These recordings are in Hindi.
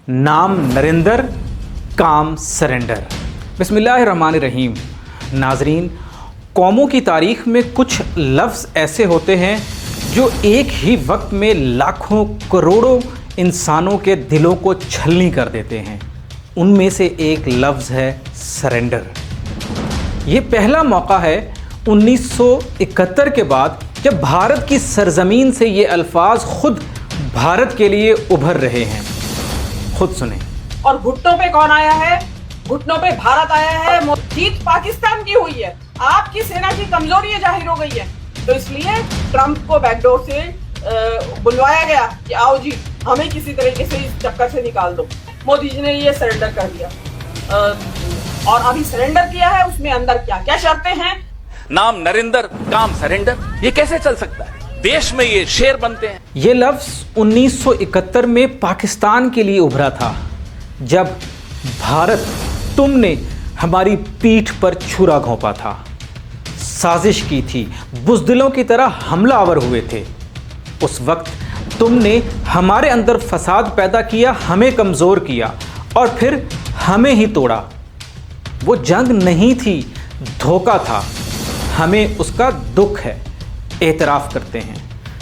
नाम नरेंद्र, काम सरेंडर। बिस्मिल्लाहिर्रहमानिर्रहीम। नाजरीन, कौमों की तारीख़ में कुछ लफ्ज़ ऐसे होते हैं जो एक ही वक्त में लाखों करोड़ों इंसानों के दिलों को छलनी कर देते हैं। उनमें से एक लफ्ज़ है सरेंडर। ये पहला मौका है 1971 के बाद जब भारत की सरजमीन से ये अल्फाज खुद भारत के लिए उभर रहे हैं। खुद सुने। और घुटनों पे कौन आया है? घुटनों पे भारत आया है। जीत पाकिस्तान की हुई है। आपकी सेना की कमजोरी जाहिर हो गई है, तो इसलिए ट्रंप को बैकडोर से बुलवाया गया कि आओ जी, हमें किसी तरीके से इस चक्कर से निकाल दो। मोदी जी ने ये सरेंडर कर दिया, और अभी सरेंडर किया है, उसमें अंदर क्या क्या शर्तें हैं? नाम नरेंद्र, काम सरेंडर, ये कैसे चल सकता है? देश में ये शेर बनते हैं। ये लफ्ज़ 1971 में पाकिस्तान के लिए उभरा था, जब भारत तुमने हमारी पीठ पर छुरा घोंपा था, साजिश की थी, बुज़दिलों की तरह हमलावर हुए थे। उस वक्त तुमने हमारे अंदर फसाद पैदा किया, हमें कमज़ोर किया और फिर हमें ही तोड़ा। वो जंग नहीं थी, धोखा था। हमें उसका दुख है, एतराफ़ करते हैं।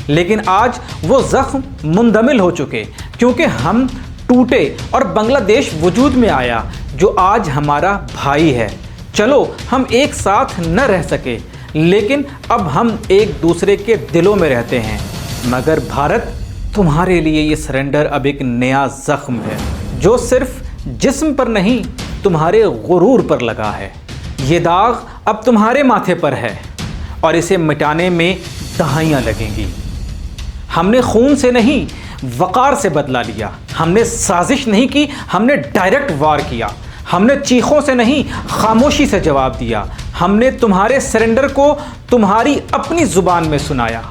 लेकिन आज वो ज़ख्म मुंदमिल हो चुके, क्योंकि हम टूटे और बांग्लादेश वजूद में आया, जो आज हमारा भाई है। चलो, हम एक साथ न रह सके, लेकिन अब हम एक दूसरे के दिलों में रहते हैं। मगर भारत, तुम्हारे लिए ये सरेंडर अब एक नया ज़ख्म है, जो सिर्फ जिस्म पर नहीं, तुम्हारे गुरूर पर लगा है। ये दाग अब तुम्हारे माथे पर है और इसे मिटाने में दहाइयाँ लगेंगी। हमने खून से नहीं, वक़ार से बदला लिया। हमने साजिश नहीं की, हमने डायरेक्ट वार किया। हमने चीखों से नहीं, खामोशी से जवाब दिया। हमने तुम्हारे सरेंडर को तुम्हारी अपनी ज़ुबान में सुनाया।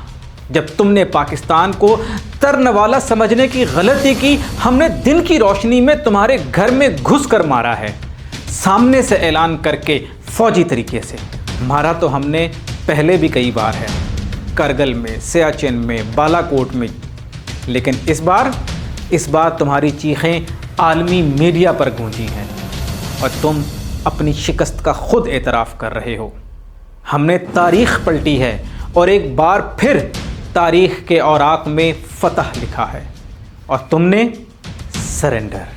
जब तुमने पाकिस्तान को तरनवाला समझने की गलती की, हमने दिन की रोशनी में तुम्हारे घर में घुस कर मारा है। सामने से ऐलान करके, फौजी तरीके से मारा तो हमने पहले भी कई बार है, करगिल में, सियाचिन में, बालाकोट में। लेकिन इस बार तुम्हारी चीखें आलमी मीडिया पर गूंजी हैं और तुम अपनी शिकस्त का खुद एतराफ़ कर रहे हो। हमने तारीख़ पलटी है और एक बार फिर तारीख़ के औराक में फ़तह लिखा है, और तुमने सरेंडर।